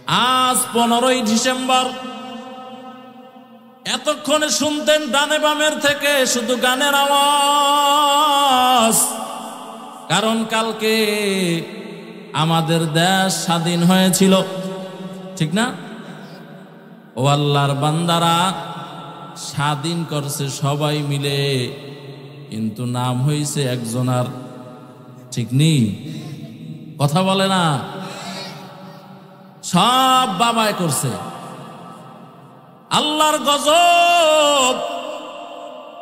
আজ 15ই ডিসেম্বর। এতক্ষণে শুনতেন ডানে বামের থেকে শুধু গানের আওয়াজ, কারণ কালকে আমাদের দেশ স্বাধীন হয়েছিল, ঠিক না? ও আল্লাহর বান্দারা, স্বাধীন করছে সবাই মিলে, কিন্তু নাম হইছে একজনার, ঠিক নেই? কথা বলে না, সব বাবায় করছে। আল্লাহর গজব।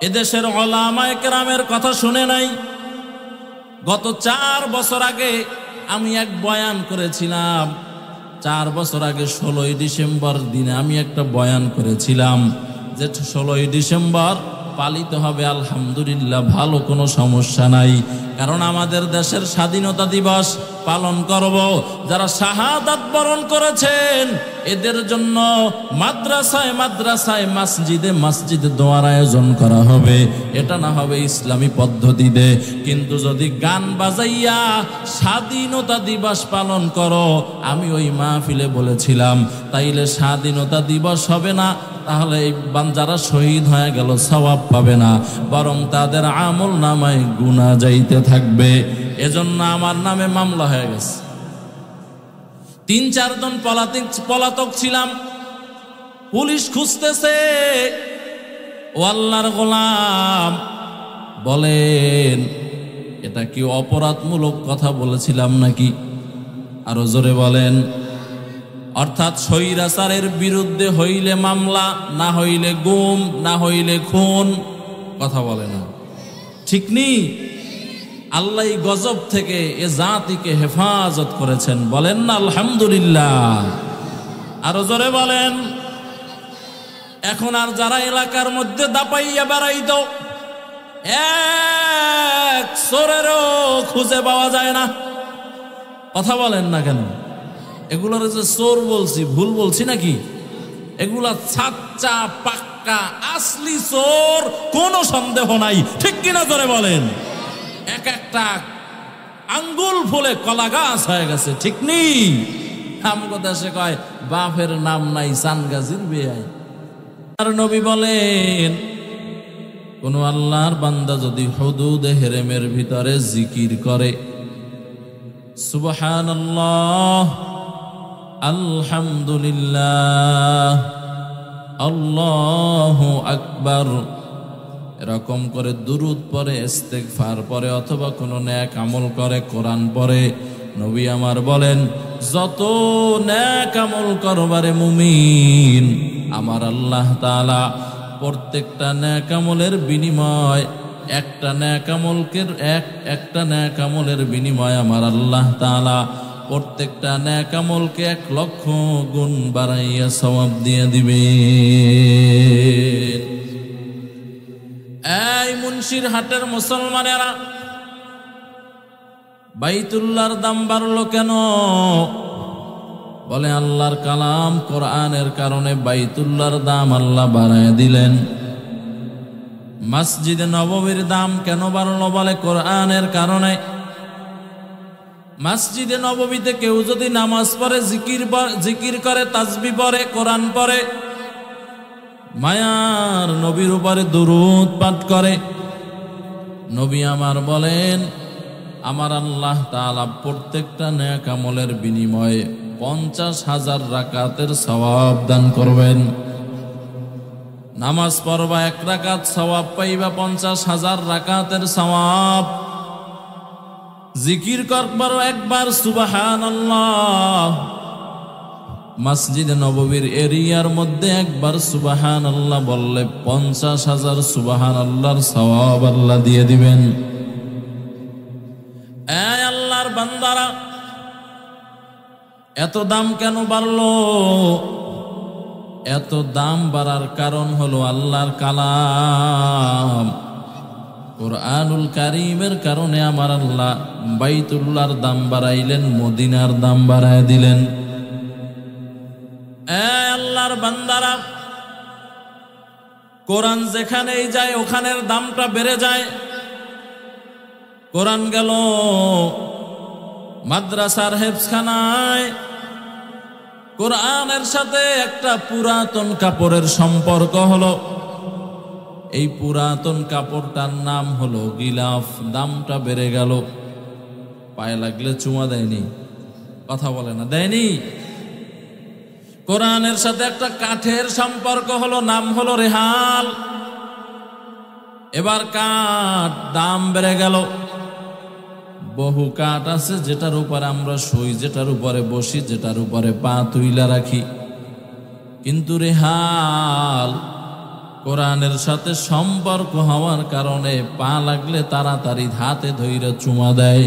এদেশের উলামায়ে কেরামের কথা শুনে নাই? গত 4 বছর আগে আমি এক বয়ান করেছিলাম। 4 বছর আগে 16ই ডিসেম্বর দিনে আমি একটা বয়ান করেছিলাম যে 16ই ডিসেম্বর পালিত হবে, আলহামদুলিল্লাহ, ভালো কোনো সমস্যা নাই, কারণ আমাদের দেশের স্বাধীনতা দিবস পালন করব। যারা শাহাদাত বরণ করেছেন এদের জন্য মাদ্রাসায় মাদ্রাসায়, মসজিদে মসজিদে দোয়ার আয়োজন করা হবে। এটা না হবে ইসলামী পদ্ধতিতে। কিন্তু যদি গান বাজাইয়া স্বাধীনতা দিবস পালন করো, আমি ওই মাহফিলে বলেছিলাম, তাইলে স্বাধীনতা দিবস হবে না, তাহলে যারা শহীদ হয়ে গেল সওয়াব পাবে না, বরং তাদের আমল নামায় গুনাহ যাইতে থাকবে। এজন্য আমার নামে মামলা হয়ে গেছে। 3-4 জন পলাতক ছিলাম, পুলিশ খুঁজতেছে। ও আল্লাহর গোলাম, বলেন এটা কি অপরাধমূলক কথা বলেছিলাম নাকি? আরো জোরে বলেন। অর্থাৎ স্বৈরাচারের বিরুদ্ধে হইলে মামলা, না হইলে গুম, না হইলে খুন। কথা বলে না, ঠিক নেই? আল্লাহ গজব থেকে এ জাতিকে হেফাজত করেছেন, বলেন না আলহামদুলিল্লাহ। আরো জোরে বলেন। এখন আর যারা এলাকার মধ্যে দাপাইয়া বেড়াইতো, এক চোরেরও খুঁজে পাওয়া যায় না। কথা বলেন না কেন? এগুলোর যে চোর বলছি, ভুল বলছি নাকি? এগুলা সাচ্চা পাক্কা আসলি চোর, কোনো সন্দেহ নাই, ঠিক কিনা জোরে বলেন? এক একটা আঙ্গুল ফুলে কলা গাছ হয়ে গেছে, ঠিক নেই? আমগো দেশে কয় বাপের নাম নাই চান গাজির বেয়াই। আর নবী বলেন, কোন আল্লাহর বান্দা যদি হুদুদে হেরেমের ভিতরে জিকির করে, সুবহানাল্লাহ, আলহামদুলিল্লাহ, আল্লাহু আকবার, এরকম করে দুরুদ পড়ে, ইস্তেগফার পড়ে, অথবা কোনো নেক আমল করে, কোরআন পড়ে, নবী আমার বলেন, যত নেক আমল করবারে মুমিন, আমার আল্লাহ তাআলা প্রত্যেকটা নেক আমলের বিনিময়, একটা নেক আমলের বিনিময় আমার আল্লাহ তাআলা প্রত্যেকটা নেক আমলকে 1,00,000 গুণ বাড়াইয়া সওয়াব দিয়ে দিবে। এই মুন্সির হাটের মুসলমানেরা, বাইতুল্লাহর দাম বাড়লো কেন? বলে আল্লাহর কালাম কোরআনের কারণে বাইতুল্লাহর দাম আল্লাহ বাড়ায় দিলেন। মসজিদে নববীর দাম কেন বাড়লো? বলে কোরআনের কারণে। মসজিদে নববীতে কেউ যদি নামাজ পড়ে, জিকির করে, তাসবিহ পড়ে, কোরআন পড়ে, মায়ার নবীর উপরে দুরূদ পাঠ করে, নবী আমার বলেন, আমার আল্লাহ তাআলা প্রত্যেকটা নেক আমলের বিনিময়ে 50,000 রাকাতের সওয়াব দান করবেন। নামাজ পড়বা 1 রাকাত, সওয়াব পাইবা 50,000 রাকাতের সওয়াব। জিকির করবার একবার সুবহানাল্লাহ, মসজিদে নববীর এরিয়ার মধ্যে একবার সুবহানাল্লাহ বললে 50,000 সুবহানাল্লাহর সওয়াব আল্লাহ দিয়ে দিবেন। এই আল্লাহর বান্দারা, এত দাম কেন বাড়লো? এত দাম বাড়ার কারণ হলো আল্লাহর কালাম কোরআনুল কারীমের কারণে আমার আল্লাহ বাইতুল্লাহর দাম বাড়াইলেন, মদিনার দাম বাড়ায় দিলেন। আল্লাহর বান্দারা, কোরআন যেখানেই যায় ওখানের দামটা বেড়ে যায়। কোরআন গেল মাদ্রাসার হেফজখানায়, কোরআনের সাথে একটা পুরাতন কাপড়ের সম্পর্ক হলো। এই পুরাতন কাপড়টার নাম হলো গিলাফ। দামটা বেড়ে গেল। পায়ে লাগলে চুমা দেয়নি, কথা বলে না, দেয়নি। কোরআনের সাথে একটা কাঠের সম্পর্ক হলো, নাম হলো রেহাল। এবার কাঠ দাম বেড়ে গেল। বহু কাঠ আছে যেটার উপরে আমরা শুই, যেটার উপরে বসি, যেটার উপরে পা তুইলা রাখি। কিন্তু রেহাল কোরআনের সাথে সম্পর্ক হওয়ার কারণে পা লাগলে তাড়াতাড়ি হাতে ধইরা চুমা দেয়,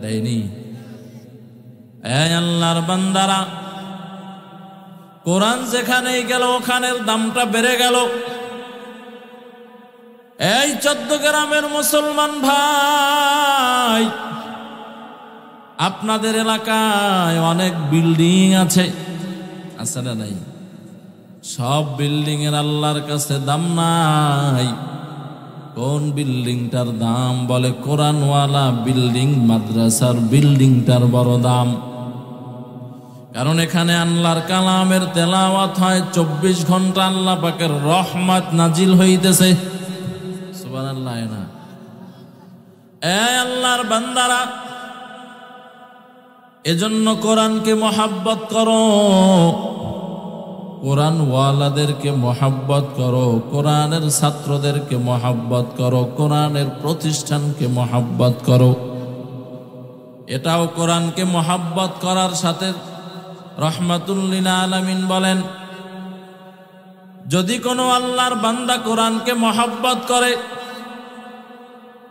দেয়নি? এই আল্লাহর বান্দারা, কোরআন যেখানেই গেল ওখানের দামটা বেড়ে গেল। এই 14 গ্রামের মুসলমান ভাই, আপনাদের এলাকায় অনেক বিল্ডিং আছে, আছে না নাই? সব বিল্ডিং এর আল্লাহর কাছে দাম নাই। কোন বিল্ডিংটার দাম? বলে কোরআনওয়ালা বিল্ডিং, মাদ্রাসার বিল্ডিংটার বড় দাম। কারণ এখানে আল্লাহর কালামের তেলাওয়াত হয়, 24 ঘন্টা আল্লাহ পাকের রহমত নাজিল হইতেছে। সুবহানাল্লাহ। না এই আল্লাহর বান্দারা, এজন্য কোরআনকে মহাব্বত করো, কোরআন ওয়ালাদেরকে মহাব্বত করো, কোরআনের ছাত্রদেরকে মহাব্বত করো, কোরআনের প্রতিষ্ঠানকে মহাব্বত করো। এটাও কোরআনকে মহাব্বত করার সাথে রহমাতুল লিল আলামিন বলেন, যদি কোনো আল্লাহর বান্দা কোরআনকে মহাব্বত করে,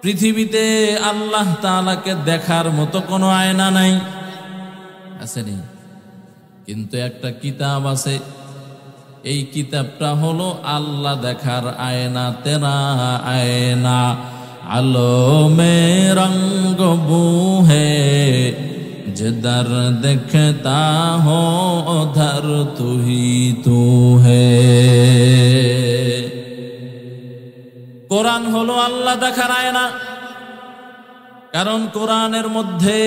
পৃথিবীতে আল্লাহ তাআলাকে দেখার মতো কোনো আয়না নাই, আসেনি? কিন্তু একটা কিতাব আছে, এই কিতাবটা হলো আল্লাহ দেখার আয়না। তেরা আয়না আলো মে রঙ্গ বু হে, जिधर देखता हो उधर तू ही तू है। কোরআন হলো আল্লাহ দেখার আয়না। কারণ কোরআনের মধ্যে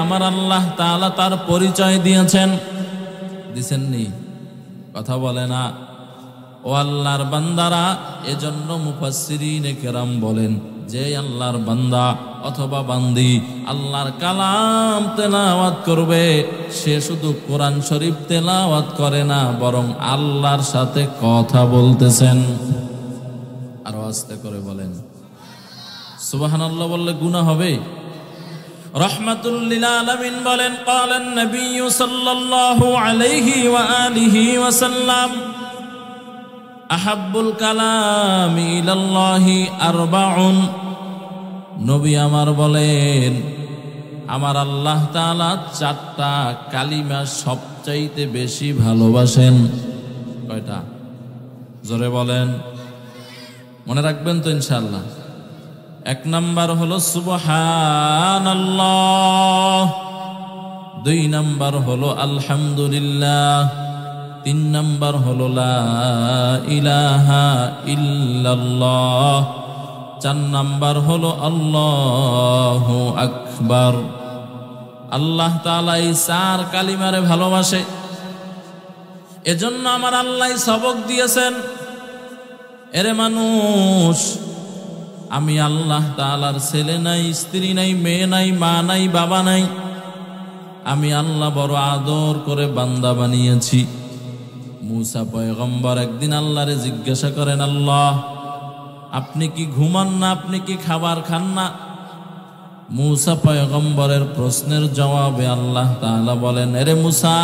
আমার আল্লাহ তাআলা তার পরিচয় দিয়েছেন, দিছেননি? কথা বলে না। ও আল্লাহর বান্দারা, এজন্য মুফাসসিরিনে কেরাম বলেন, যে আল্লাহর বান্দা অথবা বান্দি আল্লাহর কালাম তেলাওয়াত করবে, সে শুধু কোরআন শরীফ তেলাওয়াত করে না, বরং আল্লাহর সাথে কথা বলতেছেন। আরো আস্তে করে বলেন সুবহানাল্লাহ, বললে গুনাহ হবে। রহমাতুল লিল আলামিন বলেন, ক্বালান নবী সাল্লাল্লাহু আলাইহি ওয়া আলিহি ওয়া সাল্লাম, আহাব্বুল কালামি ইলাল্লাহি আরবাউন। নবী আমার বলেন, আমার আল্লাহ তাআলা 4টা কালিমা সবচাইতে বেশি ভালোবাসেন। কয়টা? জোরে বলেন, মনে রাখবেন তো ইনশাআল্লাহ। 1 নাম্বার হলো সুবহানাল্লাহ, 2 নাম্বার হলো আলহামদুলিল্লাহ, 3 নাম্বার হলো লা ইলাহা ইল্লাল্লাহ, 4 নাম্বার হলো আল্লাহু আকবার। আল্লাহ তাআলা এই 4 কালিমারে ভালোবাসে। এজন্য আমার আল্লাহ সবক দিয়েছেন, এরে মানুষ, আমি আল্লাহ তাআলার ছেলে নাই, স্ত্রী নাই, মেয়ে নাই, মা নাই, বাবা নাই। আমি আল্লাহ বড় আদর করে বান্দা বানিয়েছি। মূসা পয়গম্বর একদিন আল্লাহরে জিজ্ঞাসা করেন, আল্লাহ, আপনি কি ঘুমান না? আপনি কি খাবার খান না? মূসা পয়গম্বরের প্রশ্নের জবাবে আল্লাহ তাআলা বলেন, এরে মূসা,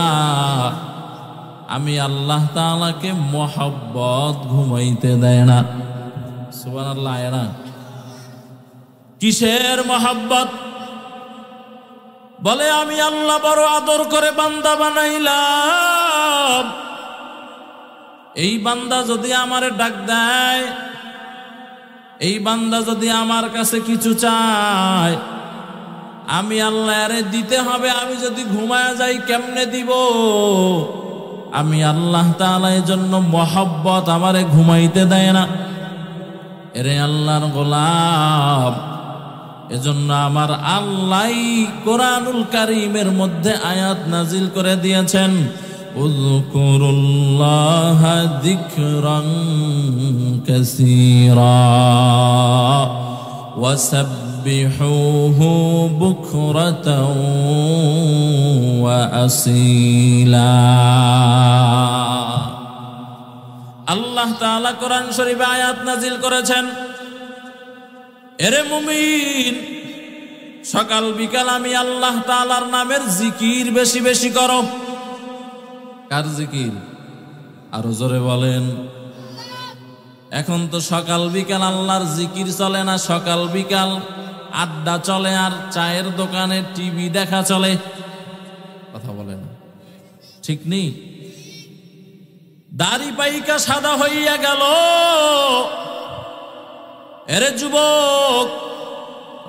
আমি আল্লাহ তাআলাকে মহব্বত ঘুমাইতে দেয় না। সুবহানাল্লাহ। না কিসের মহব্বত? বলে আমি আল্লাহ বড় আদর করে বান্দা বানাইলাম, এই বান্দা যদি আমারে ডাক দেয়, এই বান্দা যদি আমার কাছে কিছু চায়, আমি আল্লাহ আরে দিতে হবে। আমি যদি ঘুমায় যাই কেমনে দিব? আমি আল্লাহ তাআলা এর জন্য মহব্বত আমারে ঘুমাইতে দেয় না। এরে আল্লাহর গোলাম, এজন্য আমার আল্লাহ কোরআনুল কারীমের মধ্যে আয়াত নাজিল করে দিয়েছেন, উযকুরুল্লাহা যিকরান কাসীরা ওয়াসাব্বিহুহু বুকরাতাও ওয়া আসীলা। আল্লাহ তাআলা কোরআন শরীফে আয়াত নাজিল করেছেন, এরে মুমিন, সকাল বিকাল আমি আল্লাহ তাআলার নামের জিকির বেশি বেশি করো। কার জিকির? আরো জোরে বলেন। এখন তো সকাল বিকাল আল্লাহর জিকির চলে না, সকাল বিকাল আড্ডা চলে আর চায়ের দোকানে টিভি দেখা চলে। কথা বলে না, ঠিক নেই? দাড়ি পাইকা সাদা হইয়া গেল। এরে যুবক,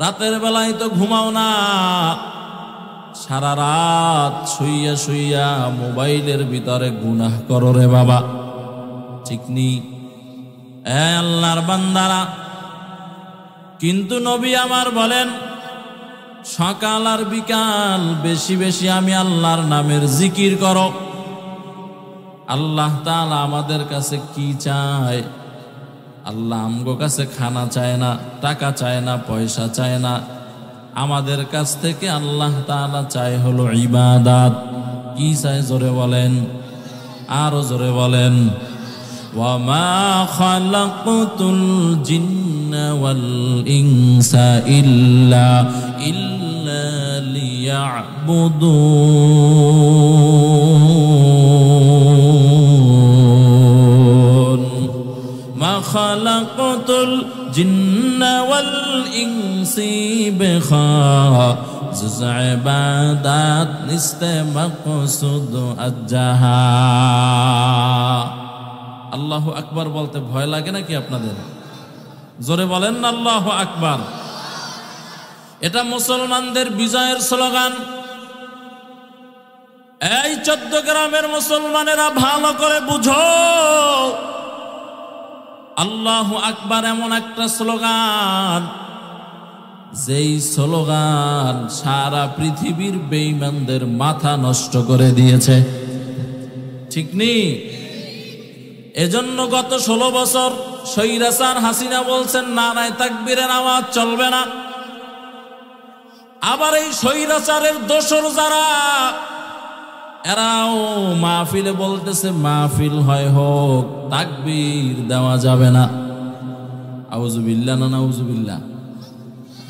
রাতের বেলায় তো ঘুমাও না, সারা রাত শুইয়া শুইয়া মোবাইলের ভিতরে গুনাহ করো রে বাবা, ঠিক নি? আল্লাহর বান্দারা, কিন্তু নবী আমার বলেন সকাল আর বিকাল বেশি বেশি আমি আল্লাহর নামের জিকির করো। আল্লাহ তাআলা আমাদের কাছে কি চায়? আল্লাহ আমগো কাছে খানা চায় না, টাকা চায় না, পয়সা চায় না। আমাদের কাছ থেকে আল্লাহ তাআলা চায় হলো ইবাদত। কি চায় জোরে বলেন, আরো জোরে বলেন। ওয়া মা খালাকতুল জিন্না ওয়াল ইনসা ইল্লা লিয়াবুদুন। মা খালাকতুল জিন্না ওয়াল ইনসি বিখাজ ইবাদাত নিস্তে মাকসুদ আজ্জাহা। আল্লাহু আকবার বলতে ভয় লাগে নাকি আপনাদের? জোরে বলেন না আল্লাহু আকবার। এটা মুসলমানদের বিজয়ের স্লোগান। এই 14 গ্রামের মুসলমানেরা ভালো করে বুঝো, আল্লাহু আকবার এমন একটা স্লোগান, যেই স্লোগান সারা পৃথিবীর বেঈমানদের মাথা নষ্ট করে দিয়েছে, ঠিক নেই? এজন্য গত 16 বছর স্বৈরাচার হাসিনা বলছেন নারায়ে তাকবীরের আওয়াজ চলবে না। আবার এই স্বৈরাচারের দোসর যারা, এরাও মাহফিলে বলতেছে মাহফিল হয় হোক, তাকবীর দেওয়া যাবে না। আউযুবিল্লাহ না নাউযুবিল্লাহ,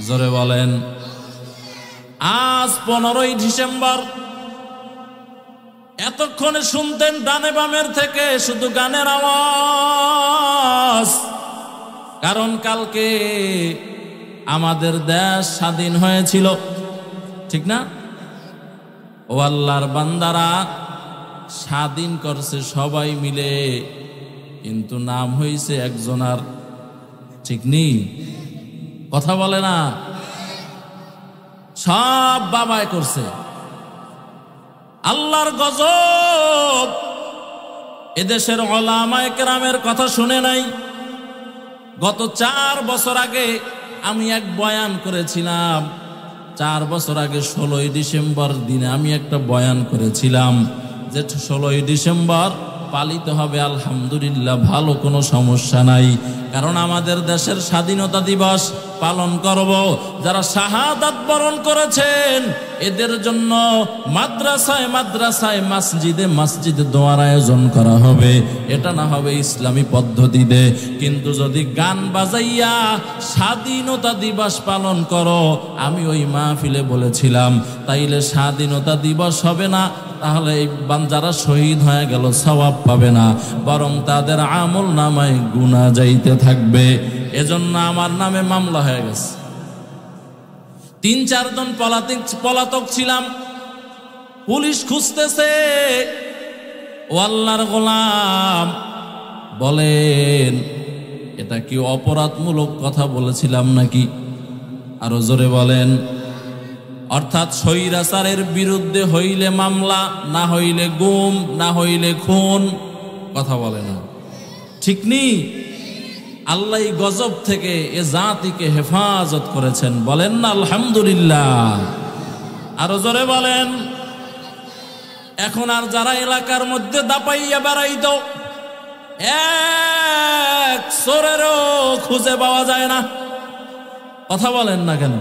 জোরে বলেন। আজ 15ই ডিসেম্বর, এতক্ষণে শুনতেন ডানে বামের থেকে শুধু গানের আওয়াজ, কারণ কালকে আমাদের দেশ স্বাধীন হয়েছিল, ঠিক না? ও আল্লাহর বান্দারা, স্বাধীন করছে সবাই মিলে, কিন্তু নাম হইছে একজনার, ঠিক নেই? কথা বলে না, সব বাবায় করছে। আল্লাহর গজব এদেশের উলামায়ে কেরামের কথা শুনে নাই। গত 4 বছর আগে আমি এক বয়ান করেছিলাম, 4 বছর আগে 16ই ডিসেম্বর দিনে আমি একটা বয়ান করেছিলাম যে 16ই ডিসেম্বর পালিত হবে, আলহামদুলিল্লাহ, ভালো কোনো সমস্যা নাই, কারণ আমাদের দেশের স্বাধীনতা দিবস পালন করব। যারা শাহাদাত বরণ করেছেন এদের জন্য মাদ্রাসায় মাদ্রাসায়, মসজিদে মসজিদে দোয়ার আয়োজন করা হবে। এটা না হবে ইসলামী পদ্ধতিতে। কিন্তু যদি গান বাজাইয়া স্বাধীনতা দিবস পালন করো, আমি ওই মাহফিলে বলেছিলাম, তাইলে স্বাধীনতা দিবস হবে না, তাহলে যারা শহীদ হয়ে গেল সওয়াব পাবে না, বরং তাদের আমল নামায় গুনাহ যাইতে থাকবে। এজন্য আমার নামে মামলা হয়ে গেছে। 3-4 জন পলাতক ছিলাম, পুলিশ খুঁজতেছে। ও আল্লাহর গোলাম, বলেন এটা কি অপরাধমূলক কথা বলেছিলাম নাকি? আরো জোরে বলেন। অর্থাৎ স্বৈরাচারের বিরুদ্ধে হইলে মামলা, না হইলে গুম, না হইলে খুন। কথা বলে না, ঠিক নেই? আল্লাহ গজব থেকে এ জাতিকে হেফাজত করেছেন, বলেন না আলহামদুলিল্লাহ। আরো জোরে বলেন। এখন আর যারা এলাকার মধ্যে দাপাইয়া বেড়াইতো এক চোরেরও খুঁজে পাওয়া যায় না। কথা বলেন না কেন?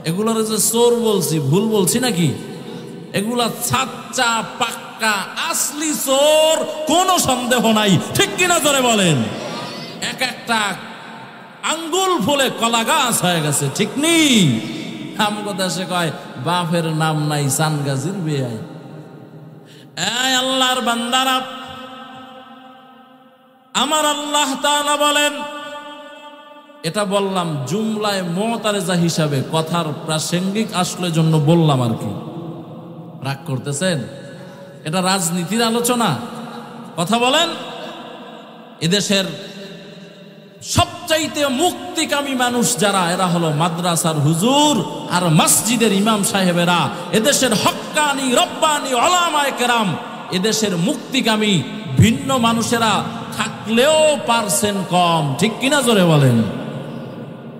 এগুলোর যে চোর বলছি ভুল বলছি নাকি? এগুলা সাচ্চা পাক্কা আসলি চোর, কোনো সন্দেহ নাই, ঠিক কিনা জোরে বলেন? এক একটা আঙ্গুল ফুলে কলা গাছ হয়ে গেছে, ঠিক নি? আমগো দেশে কয় বাপের নাম নাই সান গাজির বেয়াই। এই আল্লাহর বান্দারা, আমার আল্লাহ তাআলা বলেন, এটা বললাম জুমলায় মুতারেজা হিসাবে, কথার প্রাসঙ্গিক আসলে জন্য বললাম আর কি। রাগ করতেছেন? এটা রাজনীতির আলোচনা। কথা বলেন। এদেশের সবচাইতে মুক্তিকামী মানুষ যারা, এরা হলো মাদ্রাসার হুজুর আর মসজিদের ইমাম সাহেবেরা। এদেশের হক্কানি রব্বানি উলামায়ে কেরাম, এদেশের মুক্তিকামী ভিন্ন মানুষেরা থাকলেও পারসেন্ট কম, ঠিক কিনা জোরে বলেন?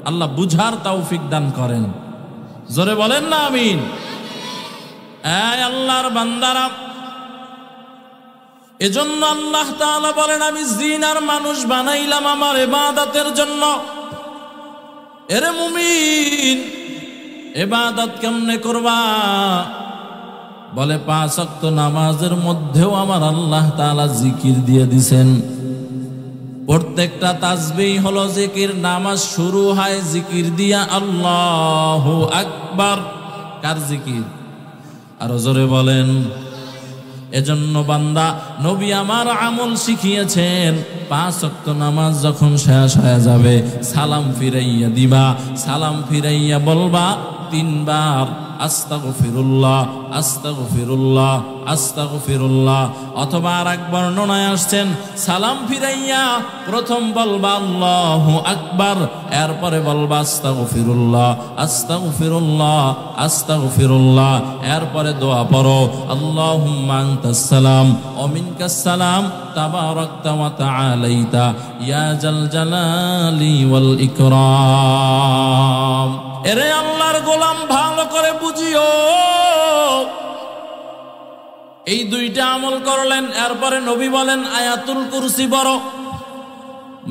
আল্লাহ বুঝার তৌফিক দান করেন, জোরে বলেন না আমিন। এই আল্লাহর বান্দারা, এজন্য আল্লাহ তাআলা বলেন, আমি জিন আর মানুষ বানাইলাম আমার ইবাদতের জন্য। এরে মুমিন, ইবাদত কেমনে করবা? বলে 5 ওয়াক্ত নামাজের মধ্যেও আমার আল্লাহ তাআলা জিকির দিয়ে দিছেন। প্রত্যেকটা তাসবিহ হলো জিকির। নামাজ শুরু হয় জিকির দিয়া, আল্লাহু আকবার। কার জিকির? আরো জোরে বলেন। এজন্য বান্দা, নবী আমার আমল শিখিয়েছেন, 5 ওয়াক্ত নামাজ যখন শেষ হয়ে যাবে সালাম ফিরাইয়া দিবা। সালাম ফিরাইয়া বলবা 3 বার আস্তাগফিরুল্লাহ আস্তাগফিরুল্লাহ আস্তাগফিরুল্লাহ। অথবা আর এক বর্ণনায় আসছেন, সালাম ফিরাইয়া প্রথম বলবা আল্লাহু আকবার, এরপরে বলবা আস্তাগফিরুল্লাহ আস্তাগফিরুল্লাহ আস্তাগফিরুল্লাহ। এরপরে দোয়া পড়ো, আল্লাহুম্মা আনতাস সালাম ওয়া মিনকাস সালাম তাবারাকতা ওয়া তাআলাইতা ইয়া জাল জালালি ওয়াল ইকরাম। এরে আল্লাহর গোলাম, ভালো করে বুঝিও, এই 2টা আমল করলেন। এরপরে নবী বলেন আয়াতুল কুরসি পড়ো।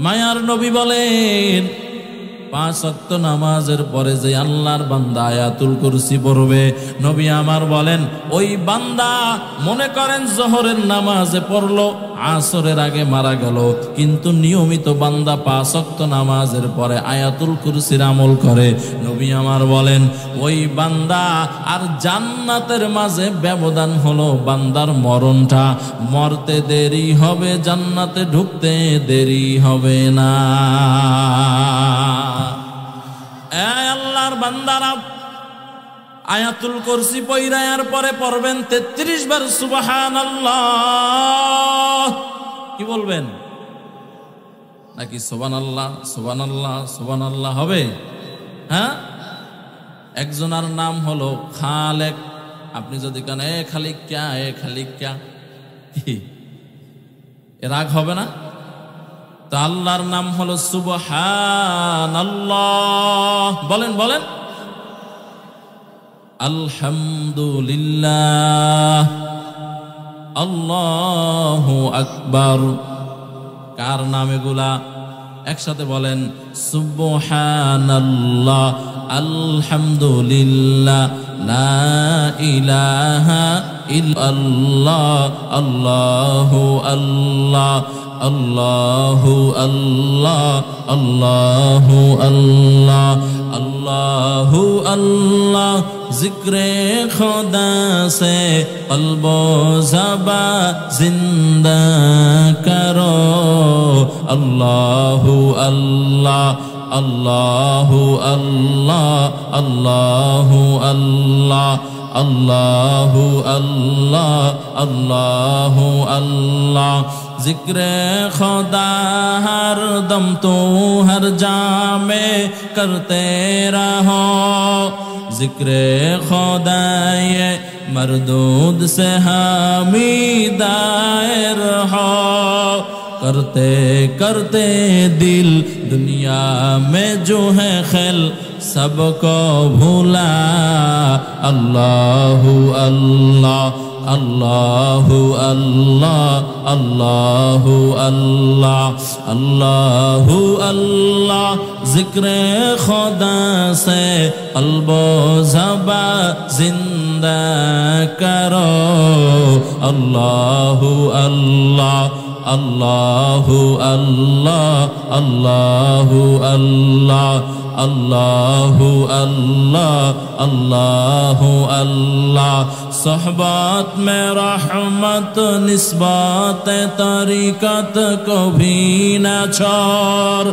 মায়ার নবী বলেন 5 ওয়াক্ত নামাজের পরে যে আল্লাহর বান্দা আয়াতুল কুরসি পড়বে, নবী আমার বলেন ওই বান্দা মনে করেন জোহরের নামাজে পড়লো, আসরের আগে মারা গেল, কিন্তু নিয়মিত বান্দা 5 ওয়াক্ত নামাজের পরে আয়াতুল কুরসির আমল করে, নবী আমার বলেন ওই বান্দা আর জান্নাতের মাঝে ব্যবধান হলো বান্দার মরণটা। মরতে দেরি হবে, জান্নাতে ঢুকতে দেরি হবে না। আল্লাহর বান্দারা, আয়াতুল কুরসি পড়ার পরে পড়বেন 33 বার সুবহানাল্লাহ। কি বলবেন? নাকি সুবহানাল্লাহ সুবহানাল্লাহ সুবহানাল্লাহ হবে? হ্যাঁ, একজনের নাম হলো খালেক। আপনি যদি কেন এ খালিক ক্যা, এ খালিক ক্যা, এ রাগ হবে না? তো আল্লাহর নাম হলো সুবহানাল্লাহ। বলেন বলেন, আলহামদুলিল্লাহ, আল্লাহু আকবার। কার নাম এগুলা? একসাথে বলেন, সুবহানাল্লাহ, আলহামদুলিল্লাহ, লা ইলাহা ইল্লাল্লাহ, আল্লাহু আল্লাহ, আল্লাহু আল্লাহ, আল্লাহু আল্লাহ, আল্লাহু আল্লাহ। জিক্রে খোদা সে কলব জবা জিন্দা করো, আল্লাহু আল্লাহ, আল্লাহু আল্লাহ, আল্লাহু আল্লাহ, আল্লাহু আল্লাহ, আল্লাহু আল্লাহ। जिक्र खुदा हर दम तो हर जामे करते रहो, जिक्र खुदा ये मरदूद से हमीदायर हो, करते करते दिल दुनिया में जो है खेल सबको भूला, अल्लाहु अल्लाह अल्लाहु अल्लाह अल्लाहु अल्लाह अल्लाहु अल्लाह जिक्रे खुदा से क़ल्बो ज़बा जिंदा करो अल्लाहु अल्लाह अल्लाहु अल्लाह अल्लाहु अल्लाह अल्लाहु अल्लाह अल्लाहु अल्लाह सोहबत में रहमत निस्बत तरीकत को भी न छोड़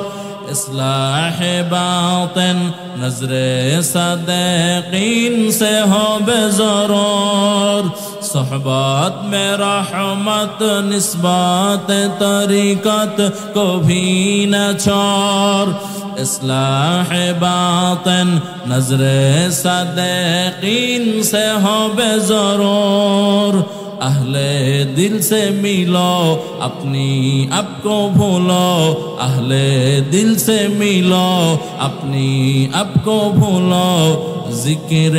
इस्लाह बातिन नजरे सदीकीन से हो बेज़रूर सोहबत में रहमत निस्बत तरीकत को भी न छोड़ इस्लाह बातिन नजरे सदीकीन से हो बेज़रूर अहले दिल से मिलो अपनी अब को भूलो अहले दिल से मिलो अपनी अब को भूलो जिक्र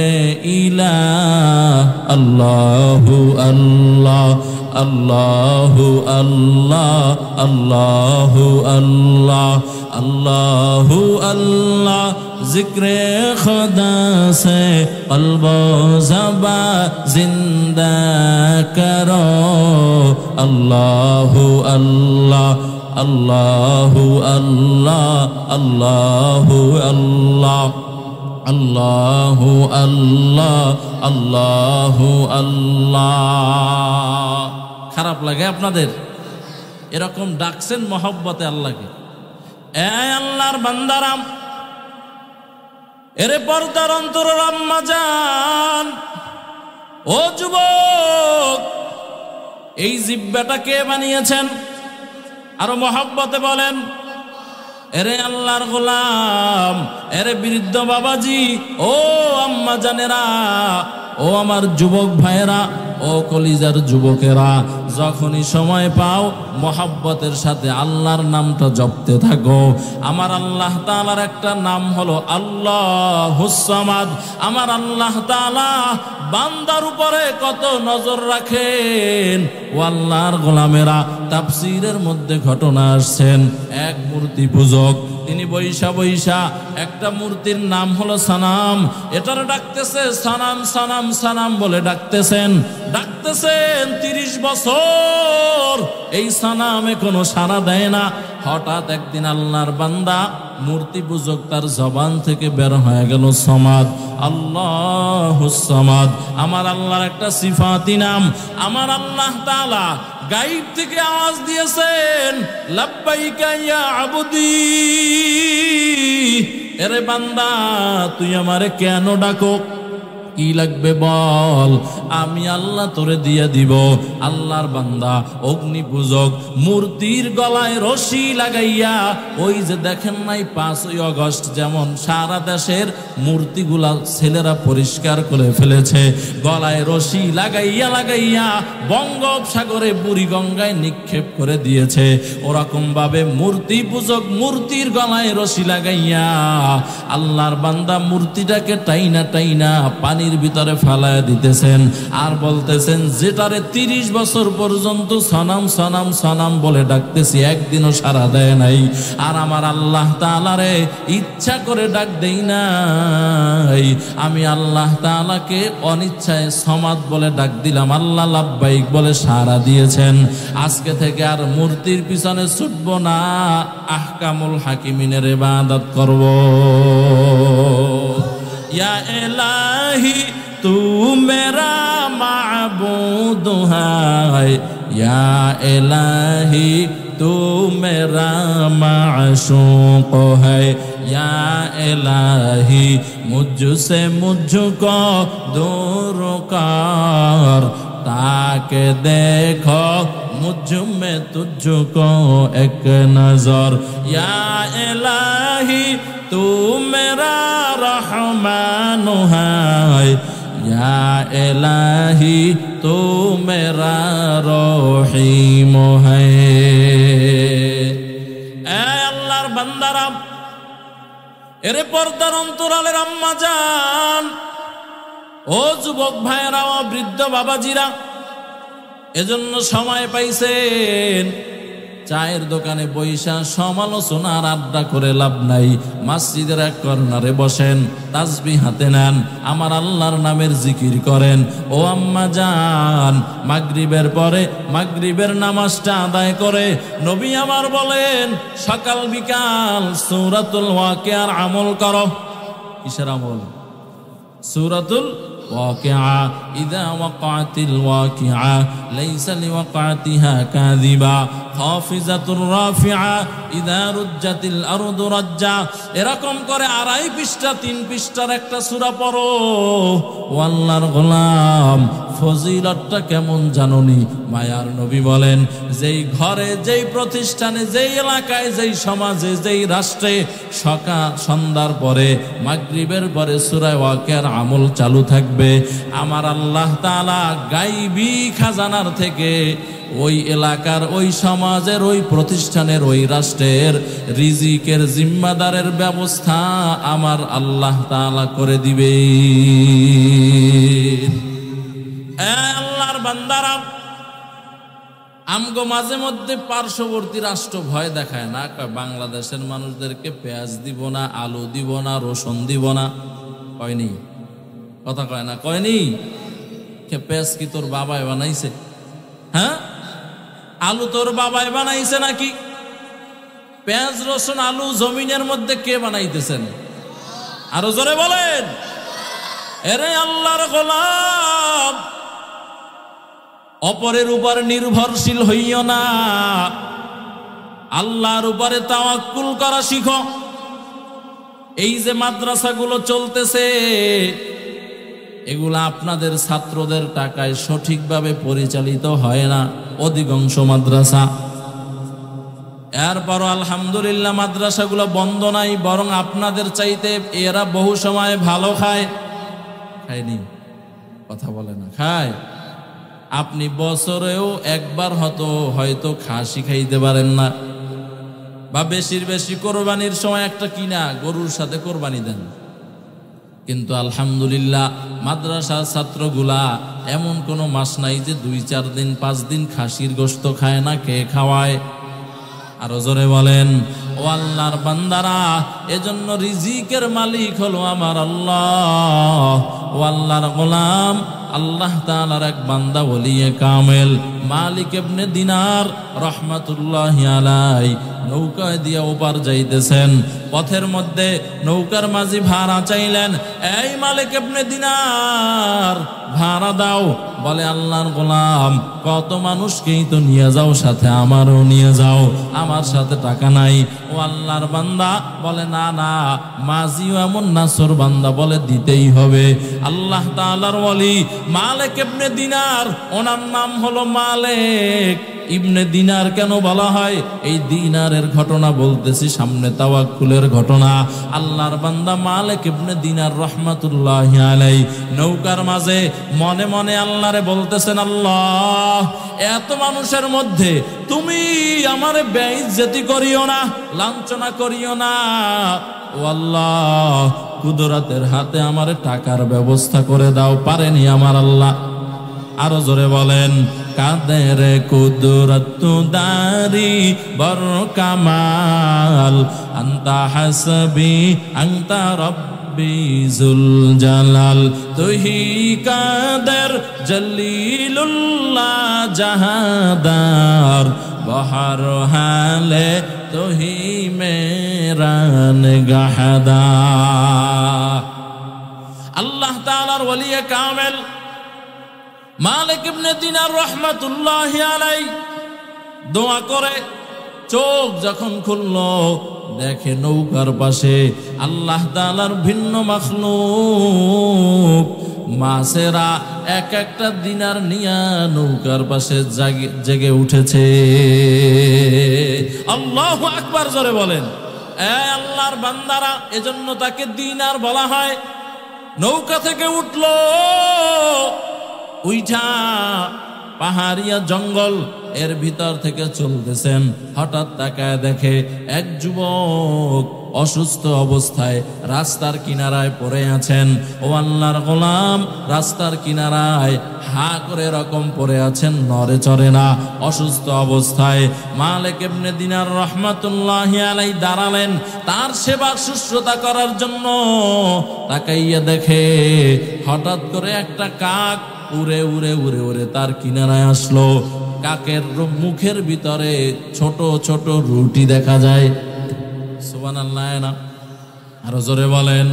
इलाह अल्लाहु अल्लाह अल्लाहु अल्लाह अल्लाहु अल्लाह अल्लाहु अल्लाह जिक्र खुदा से क़ल्बो ज़बा जिंदा करो अल्लाहु अल्लाह अल्लाहु अल्लाह अल्लाहु अल्लाह अल्लाहु अल्लाह अल्लाहु अल्लाह খারাপ লাগে আপনাদের এরকম ডাকছেন মহব্বতে আল্লাহকে এ আল্লাহর বান্দারাম এরে পর্দার অন্তরের আম্মা জান ও যুবক এই জিহ্বাটা কে বানিয়েছেন আর মহব্বতে বলেন এরে আল্লাহর গোলাম এরে বৃদ্ধ বাবাজি ও আম্মা জানেরা ও আমার যুবক ভাইয়েরা ও কলিজার যুবকেরা যখনই সময় পাও মহব্বতের সাথে আল্লাহর নামটা জপতে থাকো আমার আল্লাহ তাআলার একটা নাম হলো আল্লাহুস সামাদ আমার আল্লাহ তাআলা বান্দার উপরে কত নজর রাখেন ও আল্লাহর গোলামেরা তাফসীরের মধ্যে ঘটনা আসছেন এক মূর্তি পূজক তিনি বৈশা বৈশা একটা মূর্তির নাম হলো সানাম এটার ডাকতেছে সানাম সানাম সানাম বলে ডাকতেছেন 30 বছর এই সানামে কোনো সাড়া দেয় না হঠাৎ একদিন আল্লাহর বান্দা মূর্তি পূজক তার জবান থেকে বের হয়ে গেল সমাদ আল্লাহুস সামাদ আমার আল্লাহর একটা সিফাতি নাম আমার আল্লাহ তাআলা গায়ব থেকে আওয়াজ দিয়েছেন লাব্বাইকা ইয়া আবদি এরে বান্দা তুই আমারে কেন ডাকো কি লাগবে বল আমি আল্লাহ তোরে দিয়ে দিব আল্লাহর বান্দা অগ্নি পূজক মূর্তির গলায় রশি লাগাইয়া ওই যে দেখেন নাই 5ই আগস্ট যেমন সারা দেশের মূর্তিগুলা ছেলেরা পরিষ্কার করে ফেলেছে গলায় রশি লাগাইয়া লাগাইয়া বঙ্গোপসাগরে বুড়িগঙ্গায় নিক্ষেপ করে দিয়েছে ওরকম ভাবে মূর্তি পূজক মূর্তির গলায় রশি লাগাইয়া আল্লাহর বান্দা মূর্তিটাকে টাইনা টাইনা পানির ভিতরে ফালায়া দিতেছেন আর বলতেছেন যেটারে 30 বছর পর্যন্ত সনাম সনাম সনাম বলে ডাকতেছি একদিনও সাড়া দেয় নাই আর আমার আল্লাহ তাআলারে ইচ্ছা করে ডাক দেই নাই আমি আল্লাহ তাআলাকে অনিচ্ছায় সমাদ বলে ডাক দিলাম আল্লাহ লাব্বাইক বলে সাড়া দিয়েছেন আজকে থেকে আর মূর্তির পিছনে ছুটব না আহকামুল হাকিমিনের ইবাদত করব या इलाही तू मेरा माबूद है या इलाही तू मेरा माशूक है या इलाही मुझसे मुझको दूर कर ताकि देखो मुझ में तुझको एक नजर या इलाही तू मेरा रहमान है या इलाही तू मेरा रहीम है ए अल्लाहर बंदारा এরে পর্দার অন্তরালের আম্মা জান ও যুবক ভাইরা ও বৃদ্ধ বাবাজিরা এজন্য সময় পাইছেন, চায়ের দোকানে বৈশা সমালোচনার আড্ডা করে লাভ নাই। মসজিদের এক কর্নারে বসেন, তাসবিহ হাতে নেন, আমার আল্লাহর নামের জিকির করেন। ও আম্মা জান, মাগরিবের পরে মাগরিবের নামাজটা আদায় করে নবী আমার বলেন সকাল বিকাল সূরাতুল ওয়াকিয়ার আমল করো। কিসের আমল? সূরাতুল ওয়াকিয়া। ইযা ওয়াকাতিল ওয়াকিয়া লাইসা লিওয়াকাতিহা কাযিবা খাফিজাতুর রাফিআ ইযা রুজ্জাতিল আরদু রাজ্জা। এরকম করে 2.5 পৃষ্ঠা 3 পৃষ্ঠার একটা সূরা পড়ো। ও আল্লাহর গোলাম, ফজিলতটা কেমন জানোনি? মায়ার নবী বলেন, যেই ঘরে, যেই প্রতিষ্ঠানে, যেই এলাকায়, যেই সমাজে, যেই রাষ্ট্রে সকাল সন্ধ্যার পরে মাগরিবের পরে সূরা ওয়াকিয়ার আমল চালু থাকবে, আমার আল্লাহ তাআলা গায়বী খাজানার থেকে ওই এলাকার, ওই সমাজের, ওই প্রতিষ্ঠানের, ওই রাষ্ট্রের রিজিকের জিম্মাদারের ব্যবস্থা আমার আল্লাহ তাআলা করে দিবে। আল্লাহর বান্দারা, আমগো মাঝে মধ্যে পার্শ্ববর্তী রাষ্ট্র ভয় দেখায় না, বাংলাদেশের মানুষদেরকে পেঁয়াজ দিব না, আলু দিব না, রসুন দিব না, কয়নি? কথা কয় না? কয়নি? পেঁয়াজ কি তোর বাবাই বানাইছে? হ্যাঁ, আলু তোর বাবাই বানাইছে নাকি? পেঁয়াজ রসুন আলু জমিনের মধ্যে কে বানাইতেছেন? আরো জোরে বলেন। এরে আল্লাহর গোলাম, অপরের উপর নির্ভরশীল হইও না, আল্লাহর উপরে তাওয়াক্কুল করা শিখো। এই যে মাদ্রাসাগুলো চলতেছে, এগুলা আপনাদের ছাত্রদের টাকায় সঠিকভাবে পরিচালিত হয় না অধিকাংশ মাদ্রাসা। এরপরও আলহামদুলিল্লাহ মাদ্রাসাগুলো বন্ধ নাই, বরং আপনাদের চাইতে এরা বহু সময় ভালো খায়। খায়নি? কথা বলে না। খায়। আপনি বছরেও একবার হয়তো খাসি খাইতে পারেন না, বা বেশির বেশি কোরবানির সময় একটা কিনা গরুর সাথে কোরবানি দেন, কিন্তু আলহামদুলিল্লাহ মাদ্রাসার ছাত্রগুলা এমন কোনো মাস নাই যে 2-4 দিন 5 দিন খাসির গোশত খায় না। কে খাওয়ায়? আরো জোরে বলেন। ও আল্লাহর বান্দারা, এজন্য রিজিকের মালিক হলো আমার আল্লাহ। ও আল্লাহর গোলাম, আল্লাহ তাআলার এক বান্দা ওলিয়ে কামেল মালিক ইবনে দিনার রহমাতুল্লাহি আলাইহি নৌকায় দিয়া ওপার যাইতেছেন। পথের মধ্যে নৌকার মাঝি ভাড়া চাইলেন, এই মালিক ইবনে দিনার, ভাড়া দাও। বলে, আল্লাহর গোলাম, কত মানুষকেই তো নিয়ে যাও, সাথে আমারও নিয়ে যাও, আমার সাথে টাকা নাই। ও আল্লাহর বান্দা বলে, না না, মাঝিও এমন নাসর বান্দা, বলে দিতেই হবে। আল্লাহ তাআলার ওলি মালিক ইবনে দিনার, ওনার নাম হলো মালিক ইবনে দিনার। কেন বলা হয়? এই দিনারের ঘটনা বলতেছি, সামনে তাওয়াক্কুলের ঘটনা। আল্লাহর বান্দা মালিক ইবনে দিনার রহমাতুল্লাহি আলাইহি নৌকার মাঝে মনে মনে আল্লাহরে বলতেছেন, আল্লাহ, এত মানুষের মধ্যে তুমি আমারে বেইজ্জতি করিও না, লাঞ্ছনা করিও না। ও আল্লাহ, কুদরতের হাতে আমারে টাকার ব্যবস্থা করে দাও। পারেনি আমার আল্লাহ? আরো জোরে বলেন। কাদের কুদরত দারি বর কামাল, আনতা হাসবি আনতা রব্বি জুল জালাল, তুহি কাদের জলিলুল্লাহ জাহাদার, বহর হালে তুহি মেরা নিগাহদার। আল্লাহ তাআলার ওলিয়ে কামেল মালিক ইবনে দিনার রহমাতুল্লাহি আলাইহি দোয়া করে চোখ যখন খুলল, দেখে নৌকার পাশে আল্লাহ তাআলার ভিন্ন মাখলুক মাছেরা এক একটা দিনার নিয়া নৌকার পাশে জেগে উঠেছে। আল্লাহু আকবার, জোরে বলেন। আল্লাহর বান্দারা, এজন্য তাকে দিনার বলা হয়। নৌকা থেকে উঠলো, উইঠা পাহাড়িয়া জঙ্গল, এর ভিতর থেকে চলতেছেন। হঠাৎ তাকায় দেখে এক যুবক অসুস্থ অবস্থায় রাস্তার কিনারায় পড়ে আছেন। ও আল্লাহর গোলাম, রাস্তার কিনারায় হা করে এরকম পড়ে আছেন, নড়ে চড়ে না, অসুস্থ অবস্থায়। মালিক ইবনে দিনার রহমাতুল্লাহি আলাইহি দাঁড়ালেন তার সেবা শুশ্রূষা করার জন্য। তাকাইয়া দেখে হঠাৎ করে একটা কাক উড়ে উড়ে উড়ে উড়ে তার কিনারায় আসলো। কাকের মুখের ভিতরে ছোট ছোট রুটি দেখা যায়। সুবহানাল্লাহ না, আরো জোরে বলেন।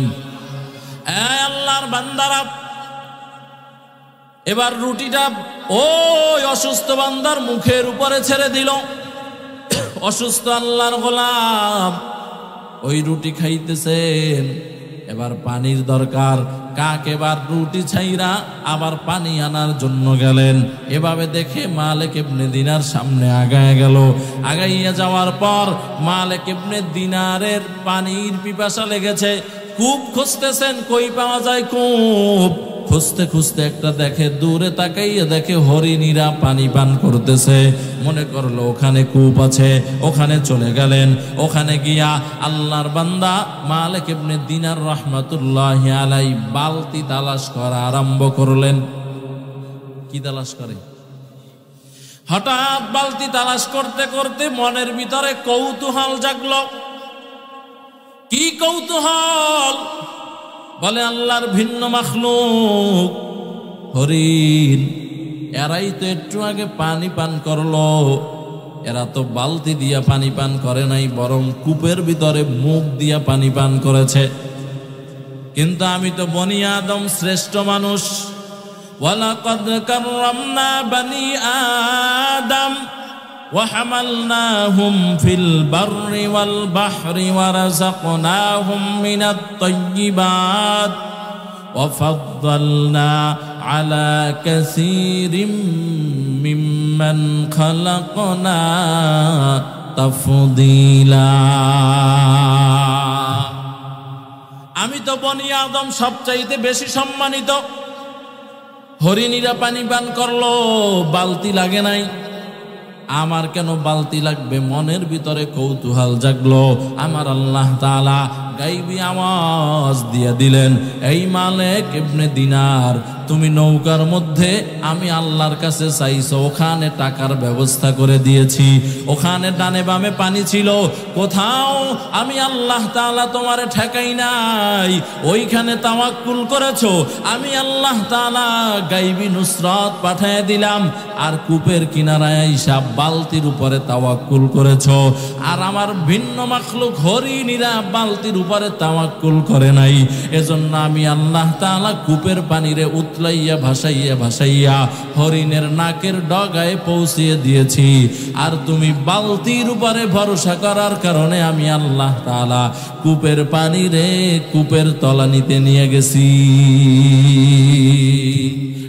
আল্লাহর বান্দারা, এবার রুটিটা ওই অসুস্থ বান্দার মুখের উপরে ছেড়ে দিল। অসুস্থ আল্লাহর গোলাম ওই রুটি খাইতেছেন। এবার পানির দরকার। কাক এবার রুটি ছাইরা আবার পানি আনার জন্য গেলেন। এভাবে দেখে মালিক ইবনে দিনার সামনে আগায় গেল। আগাইয়া যাওয়ার পর মালিক ইবনে দিনারের পানির পিপাসা লেগেছে। কূপ খুঁজতেছেন, কই পাওয়া যায় কূপ। খুঁজতে খুঁজতে একটা দেখে, দূরে তাকাইয়া দেখে হরিণীরা পানি পান করতেছে। মনে করলো ওখানে কূপ আছে, ওখানে চলে গেলেন। ওখানে গিয়া আল্লাহর বান্দা মালিক ইবনে দিনার রহমাতুল্লাহি আলাইহি বালতি তালাশ করা আরম্ভ করলেন। কি তালাশ করে? হঠাৎ বালতি তালাশ করতে করতে মনের ভিতরে কৌতূহল জাগলো। কি কৌতূহল? বলে আল্লাহর ভিন্ন মাখলুক হরিণ, এরাই তো একটু আগে পানি পান করলো। এরা তো বালতি দিয়া পানি পান করে নাই, বরং কূপের ভিতরে মুখ দিয়া পানি পান করেছে। কিন্তু আমি তো বনি আদম, শ্রেষ্ঠ মানুষ। ওয়ালাকাদ কাররামনা বানি আদম وحملناهم في البر والبحر ورزقناهم من الطيبات وفضلنا على كثير ممن خلقنا تفضيلا। আমি তো বনি আদম সবচাইতে বেশি সম্মানিত। হরিণীরা পানি পান করলো, বালতি লাগে নাই, আমার কেন বালতি লাগবে? মনের ভিতরে কৌতূহল জাগলো। আমার আল্লাহ তাআলা গাইবী আওয়াজ দিয়ে দিলেন, এই মালিক ইবনে দিনার, তুমি নৌকার মধ্যে আমি আল্লাহর কাছে চাইছো, ওখানে টাকার ব্যবস্থা করে দিয়েছি। ওখানে ডানে বামে পানি ছিল, কোথাও আমি আল্লাহ তাআলা তোমারে ঠেকাই নাই। ওইখানে তাওয়াক্কুল করেছো, আমি আল্লাহ তাআলা গাইবী নুসরত পাঠিয়ে দিলাম। আর কূপের কিনারায় আইসা বালতির উপরে তাওয়াক্কুল করেছো। আর আমার ভিন্ন মাখলুক হরিণীরা বালতির উপরে তাওয়াক্কুল করে নাই। এজন্য আমি আল্লাহ তাআলা কূপের পানিরে উতলাইয়া ভাসাইয়া ভাসাইয়া হরিণের নাকের ডগায় পৌঁছিয়ে দিয়েছি। আর তুমি বালতির উপরে ভরসা করার কারণে আমি আল্লাহ তাআলা কূপের পানিরে কূপের তলানিতে নিয়ে গেছি।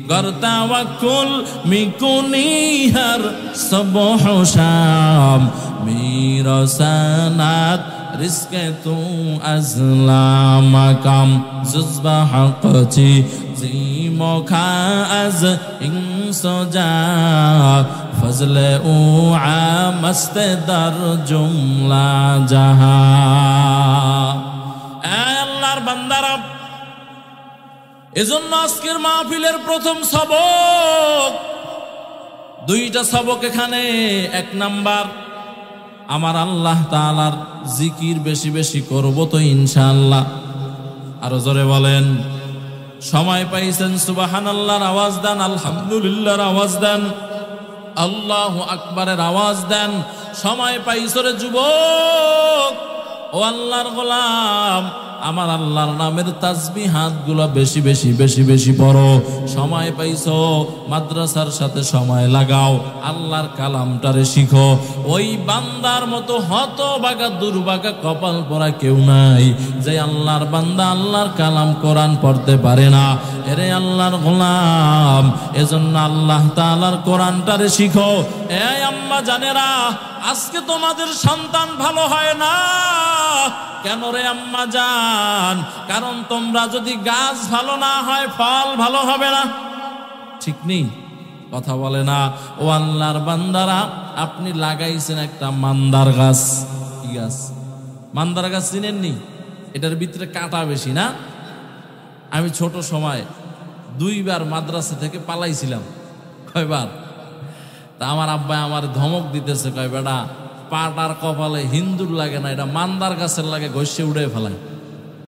গরতাওয়াক্কুল মিকুনি হর সবহ শাম মিরসানাত রিস্কে তু আজলাম কাম জুজবা হকচি জিমখা আজ ইনসজা ফজলে উ আমস্তে দর জুমলা জাহা। আল্লাহর বান্দারা, এজন্য আজকের মাহফিলের প্রথম সবক, দুইটা সবক এখানে। এক নাম্বার, আমার আল্লাহ তাআলার জিকির বেশি বেশি করব তো ইনশাআল্লাহ। আরো জোরে বলেন। সময় পাইছেন, সুবহানাল্লাহর আওয়াজ দেন, আলহামদুলিল্লাহর আওয়াজ দেন, আল্লাহু আকবারের আওয়াজ দেন। সময় পাইছো রে যুবক, ও আল্লাহর গোলাম, আমার আল্লাহর নামের তাসবিহাত গুলো বেশি বেশি বেশি বেশি পড়ো। সময় পাইছো, মাদ্রাসার সাথে সময় লাগাও, আল্লাহর কালামটারে শিখো। ওই বান্দার মতো হতভাগা দুর্ভাগা কপাল পরা কেউ নাই যে আল্লাহর বান্দা আল্লাহর কালাম কোরআন পড়তে পারে না। এরে আল্লাহর গোলাম, এজন্য আল্লাহ তাআলার কোরআনটারে শিখো। এই আম্মা জানেরা, আজকে তোমাদের সন্তান ভালো হয় না কেন রে আম্মা জান? কারণ তোমরা যদি গাছ ভালো না হয়, ফল ভালো হবে না। ঠিক নেই? কথা বলে না। ও আল্লাহর বান্দারা, আপনি লাগাইছেন একটা মান্দার গাছ। কি গাছ? মান্দার গাছ চিনেননি? এটার ভিতরে কাঁটা বেশি না? আমি ছোট সময় 2 বার মাদ্রাসা থেকে পালাইছিলাম। কয়বার? তা আমার আব্বা আমার ধমক দিতেছে, কয় বেটা পাটার কপালে হিন্দুর লাগে না, এটা মান্দার গাছের লাগে, ঘষে উড়ে ফেলায়।